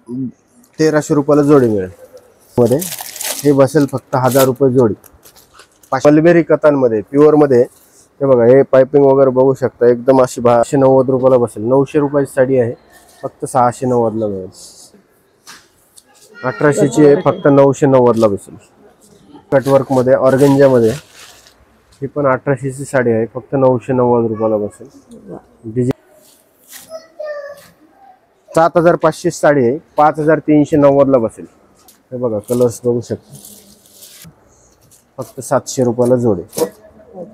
1300 रुपयाला जोडी मिळेल। मध्ये हे बसेल फक्त 1000 रुपये जोडी। मलबेरी कतांमध्ये प्युअर मध्ये हे बघा, हे पाइपिंग वगैरे बघू शकता, एकदम अशी 590 रुपयाला बसेल। 900 रुपयाची साडी आहे, फक्त 690 ला मिळेल। 1800 ची आहे, फक्त 990 ला बसेल। कटवर्क मध्ये ऑर्गेंजा मध्ये ही पण 1800 ची साडी आहे, फक्त 990 रुपयाला बसेल। 7500 साडी आहे, 5390 ला बसेल। हे बघा, कलर्स बघू शकता, फक्त 700 रुपयाला जोडी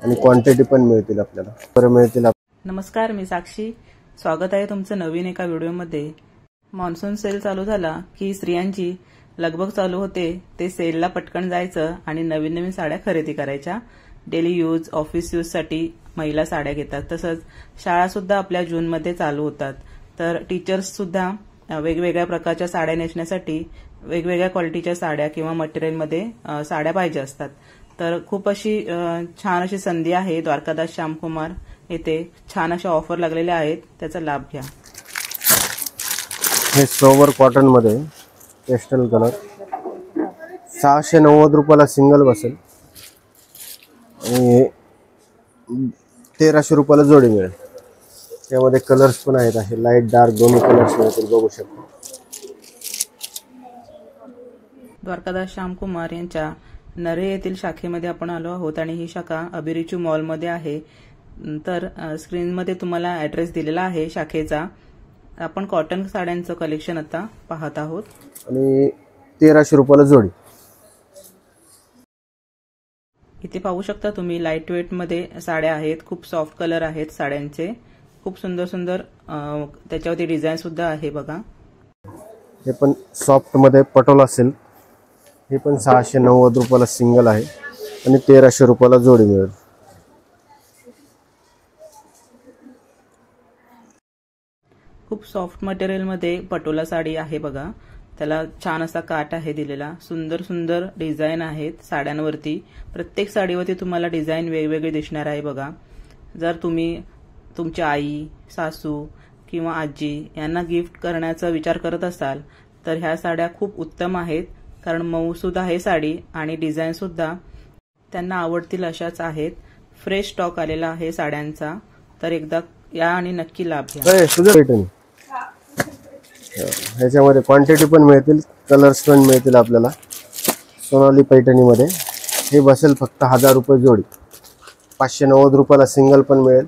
आणि क्वांटिटी पण मिळतील आपल्याला, बरं मिळतील। नमस्कार, मी साक्षी, स्वागत आहे तुमचं नवीन एका व्हिडिओमध्ये। मॉन्सून सेल चालू झाला की स्त्रियांची लगबग चालू होते, ते सेलला पटकन जायचं आणि नवीन नवीन साड्या खरेदी करायच्या। डेली यूज, ऑफिस यूज साठी महिला साड्या घेतात, तसंच शाळा सुद्धा आपल्या जून मध्ये चालू होतात। तर टीचर्स सुद्धा वेगवेगळ्या प्रकारच्या साड्या नेसण्यासाठी वेगवेगळ्या क्वालिटीच्या साड्या किंवा मटेरियलमध्ये साड्या पाहिजे असतात। तर खूप अशी छान अशी संधी आहे, द्वारकादास श्यामकुमार येथे छान अशा ऑफर लागलेल्या आहेत, त्याचा लाभ घ्या। हे सोवर कॉटन मध्ये पेस्टल कलर 690 रुपयाला सिंगल बसेल आणि 1300 रुपयाला जोडी मिळेल। त्यामध्ये कलर्स पण आहेत, आहे लाईट डार्क दोन्ही कलर्स मिळतील, बघू शकता। द्वारकादास श्यामकुमार यांच्या नरे येथील शाखेमध्ये आपण आलो आहोत आणि ही शाखा अभिरुची मॉलमध्ये आहे। तर स्क्रीनमध्ये तुम्हाला ॲड्रेस दिलेला आहे शाखेचा। आपण कॉटन साड्यांचं कलेक्शन आता पाहत आहोत आणि 1300 रुपयाला जोडी। इथे पाहू शकता तुम्ही, लाईट वेट मध्ये साड्या आहेत, खूप सॉफ्ट कलर आहेत साड्यांचे, खूप सुंदर सुंदर त्याच्यावरती डिझाईन सुद्धा आहे बघा। हे पण सॉफ्ट मध्ये पटोला सिल्क, हे पण 690 रुपयाला सिंगल आहे आणि 1300 रुपयाला जोडी मिळेल। खूप सॉफ्ट मटेरियल मध्ये पटोला साडी आहे बघा, त्याला छान असा काट आहे दिलेला, सुंदर सुंदर डिझाईन आहेत साड्यांवरती। प्रत्येक साडीवरती तुम्हाला डिझाईन वेगवेगळी दिसणार आहे बघा। जर तुम्ही तुमच्या आई, सासू किंवा आजी यांना गिफ्ट करण्याचा विचार करत असाल तर ह्या साड्या खूप उत्तम आहेत, कारण मऊसूद आहे साडी आणि डिझाईन सुद्धा त्यांना आवडतील अशाच आहेत। फ्रेश स्टॉक आलेला आहे साड्यांचा, तर एकदा या आणि नक्की लाभ घ्या। ह्याच्यामध्ये क्वांटिटी पण मिळतील, कलर्स पण मिळतील आपल्याला। सोनाली पैठणी मध्ये हे बसेल फक्त 1000 रुपये जोडी, 590 रुपयाला सिंगल पण मिळेल।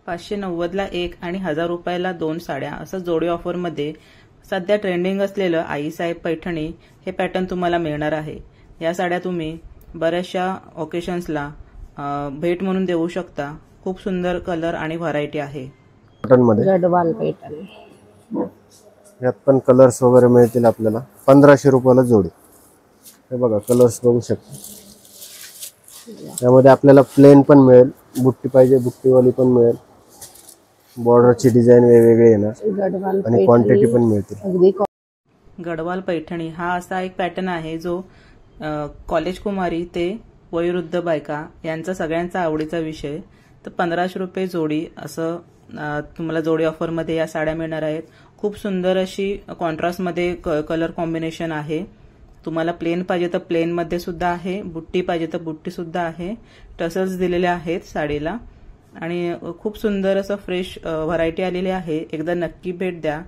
$590 ला एक आणि 1000 रुपयाला 2 साड्या, असं जोडी ऑफर मध्ये सध्या ट्रेंडिंग असलेलं आईसाहेब पैठणी हे पॅटर्न तुम्हाला मिळणार आहे। या साड्या तुम्ही बऱ्याचशा ओकेशन्सला भेट म्हणून देऊ शकता। खूप सुंदर कलर आणि व्हरायटी आहे। कॉटन मध्ये गडवाल पैठणी, यात पण कलर्स वगैरे मिळतील आपल्याला, 1500 रुपयाला जोडी। हे बघा, कलर्स बघू शकता। त्यामध्ये आपल्याला प्लेन पण मिळेल, बुट्टी पाहिजे बुट्टीवाली पण मिळेल, बॉर्डरची डिझाईन वेगवेगळी येणार आणि क्वांटिटी पण मिळतील। गडवाल पैठणी हा असा एक पॅटर्न आहे जो कॉलेज कुमारी ते वयोवृद्ध बायका यांचा सगळ्यांचा आवडीचा विषय। तर 1500 रुपये जोडी असं तुम्हाला जोडी ऑफर मध्ये या साड्या मिळणार आहेत। खूप सुंदर अशी कॉन्ट्रास्ट मध्ये कलर कॉम्बिनेशन आहे। तुम्हाला प्लेन पाहिजे तर प्लेन मध्ये सुद्धा आहे, बुट्टी पाहिजे तर बुट्टी सुद्धा आहे, टसल्स दिलेले आहेत साडीला आणि खूप सुंदर असं फ्रेश व्हरायटी आलेली आहे। एकदा नक्की भेट द्या।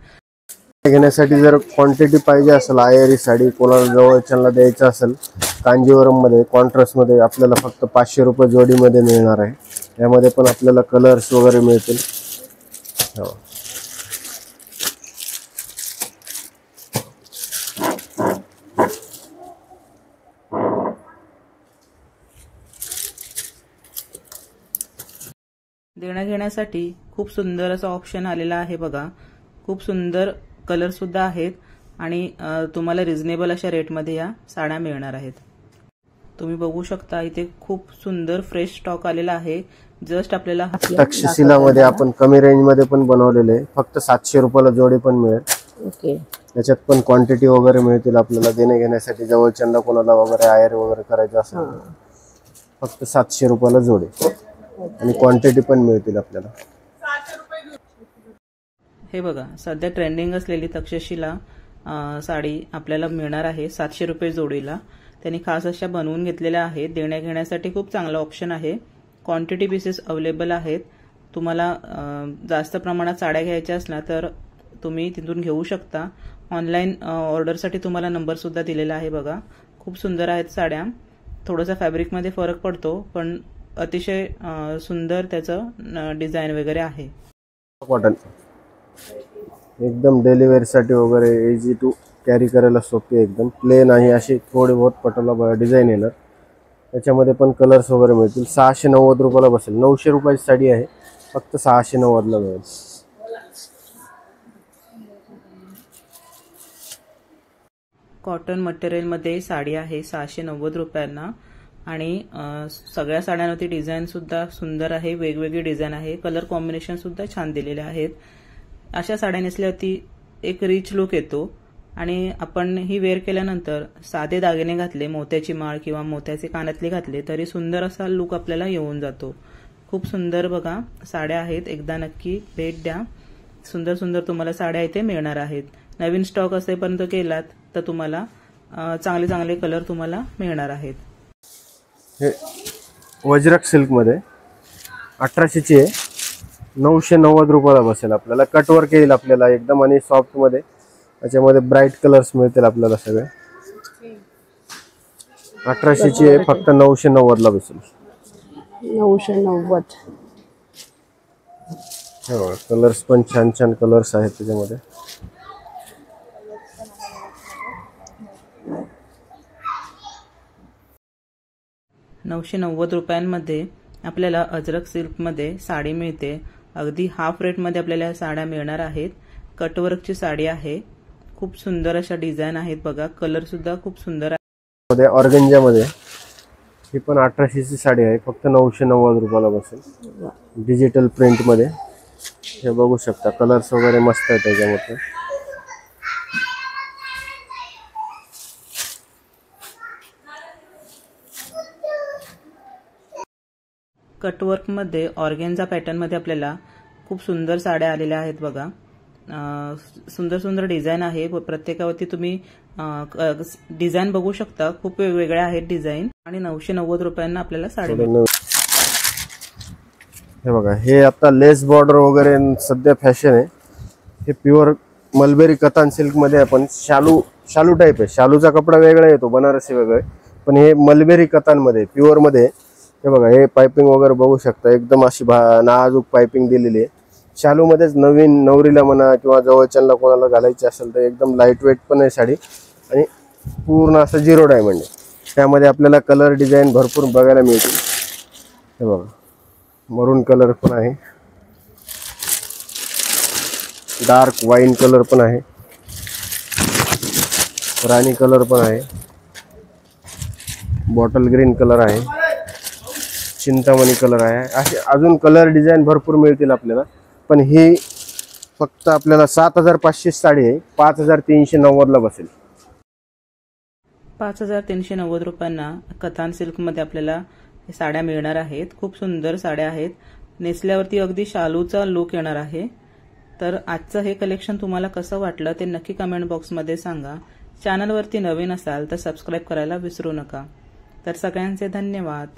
घेण्यासाठी जर क्वांटिटी पाहिजे असेल, आयरी साडी कोणाला जवळच्याला द्यायचं असेल, कांजीवरम मध्ये कॉन्ट्रास्ट मध्ये आपल्याला फक्त 500 रुपये जोडी मध्ये मिळणार आहे। यामध्ये पण आपल्याला कलर्स वगैरे मिळतील। देण्या घेण्यासाठी खूप सुंदर असं ऑप्शन आलेला आहे बघा। खूप सुंदर कलर सुद्धा आहेत आणि तुम्हाला रिझनेबल अशा रेटमध्ये या साड्या मिळणार आहेत। तुम्ही बघू शकता, इथे खूप सुंदर फ्रेश स्टॉक आलेला आहे। जस्ट आपल्याला तक्षशिला मध्ये आपण कमी रेंज मध्ये पण बनवलेले, फक्त 700 रुपयाला जोडी पण मिळेल। ओके, याच्यात पण क्वांटिटी वगैरे मिळतील आपल्याला देणे घेण्यासाठी, जवळच्यांना कोणाला वगैरे आयर वगैरे करायचं असेल फक्त 700 रुपयाला जोडी आणि क्वांटिटी पण मिळतील आपल्याला. हे बघा, सध्या ट्रेंडिंग असलेली तक्षशिला साडी आपल्याला मिळणार आहे 700 रुपये जोडीला. त्यांनी खास अशा बनवून घेतलेल्या आहेत. देण्या घेण्यासाठी खूप चांगला ऑप्शन आहे. क्वांटिटी पीसेस अवेलेबल आहेत. तुम्हाला जास्त प्रमाणात साड्या घ्यायच्या असल्या तर तुम्ही तिथून घेऊ शकता. ऑनलाईन ऑर्डरसाठी तुम्हाला नंबर सुद्धा दिलेला आहे बघा. खूप सुंदर आहेत साड्या. थोडासा फॅब्रिकमध्ये फरक पडतो पण अतिशय सुंदर त्याचं डिझाईन वगैरे आहे. कॉटन एकदम डेली वेअर साठी वगैरे इझी टू कॅरी करायला सोपी, एकदम प्लेन आहे अशी थोडी बहुत पटोला डिझाईन येणार. त्याच्यामध्ये पण कलर्स वगैरे मिळतील. 690 रुपयाला बसेल. 900 रुपयाची साडी आहे, फक्त 690 ला मिळेल. कॉटन मटेरियलमध्ये साडी आहे 690 रुपयांना आणि सगळ्या साड्यांवरती डिझाईन सुद्धा सुंदर आहे. वेगवेगळी डिझाईन आहे. कलर कॉम्बिनेशन सुद्धा छान दिलेले आहेत. अशा साड्या नेसल्यावरती एक रिच लुक येतो आणि आपण ही वेअर केल्यानंतर साधे दागिने घातले, मोत्याची माळ किंवा मोत्याचे कानातले घातले तरी सुंदर असा लुक आपल्याला येऊन जातो. खूप सुंदर बघा साड्या आहेत. एकदा नक्की भेट द्या. सुंदर सुंदर तुम्हाला साड्या इथे मिळणार आहेत. नवीन स्टॉक असेपर्यंत केलात तर तुम्हाला चांगले चांगले कलर तुम्हाला मिळणार आहेत. हे वज्रक सिल्क मध्ये 1800ची आहे, 990 रुपयाला बसेल आपल्याला. कटवर्क येईल आपल्याला एकदम आणि सॉफ्ट मध्ये. त्याच्यामध्ये ब्राईट कलर्स मिळतील आपल्याला सगळे. 1800ची आहे, फक्त 990 ला बसेल. 990. हो, कलर्स पण छान छान कलर्स आहेत त्याच्यामध्ये. ₹990 आपल्याला अजरक सिल्कमध्ये साडी मिळते. अगदी हाफ रेटमध्ये आपल्याला साड्या मिळणार आहेत. कटवर्कची साडी आहे. खूप सुंदर अशा डिझाईन आहेत बघा. कलर सुद्धा खूप सुंदर आहे. ऑर्गेंजामध्ये ही पण 1800ची साडी आहे, फक्त 990 रुपयाला बसेल. डिजिटल प्रिंट मध्ये हे बघू शकता. कलर्स वगैरे मस्त आहेत त्याच्यामध्ये. कटवर्कमध्ये ऑर्गेन्झा पॅटर्नमध्ये आपल्याला खूप सुंदर साड्या आलेल्या आहेत बघा. सुंदर सुंदर डिझाईन आहे. प्रत्येकावरती तुम्ही डिझाईन बघू शकता. खूप वेगवेगळ्या आहेत डिझाईन आणि 990 रुपयांना आपल्याला साडी मिळते. हे बघा, हे आता लेस बॉर्डर वगैरे सध्या फॅशन आहे. हे प्युअर मलबेरी कतान सिल्क मध्ये आपण शालू टाईप आहे. शालूचा कपडा वेगळा येतो, बनारसी वेगळे, पण हे मलबेरी कतान मध्ये प्युअर मध्ये. हे बघा, हे पाइपिंग वगैरे बघू शकता. एकदम अशी नाजूक पाइपिंग दिलेली आहे. शालू मध्येच नवीन नवरीला म्हणा किंवा जवळच्यांना कोणाला घालायची असेल तर एकदम लाईट वेट पण आहे साडी आणि पूर्ण असं 0 डायमंड आहे. त्यामध्ये आपल्याला कलर डिझाईन भरपूर बघायला मिळतील. हे बघा, मरून कलर पण आहे, डार्क वाईन कलर पण आहे, राणी कलर पण आहे, बॉटल ग्रीन कलर आहे, चिंतामणी कलर आहे. असे अजून कलर डिझाईन भरपूर मिळतील आपल्याला. पण ही फक्त आपल्याला 7500 साडी आहे, 5390 ला बसेल. 5390 रुपयांना कतान सिल्कमध्ये आपल्याला साड्या मिळणार आहेत. खूप सुंदर साड्या आहेत. नेसल्यावरती अगदी शालूचा लुक येणार आहे. तर आजचं हे कलेक्शन तुम्हाला कसं वाटलं ते नक्की कमेंट बॉक्समध्ये सांगा. चॅनलवरती नवीन असाल तर सबस्क्राईब करायला विसरू नका. तर सगळ्यांचे धन्यवाद.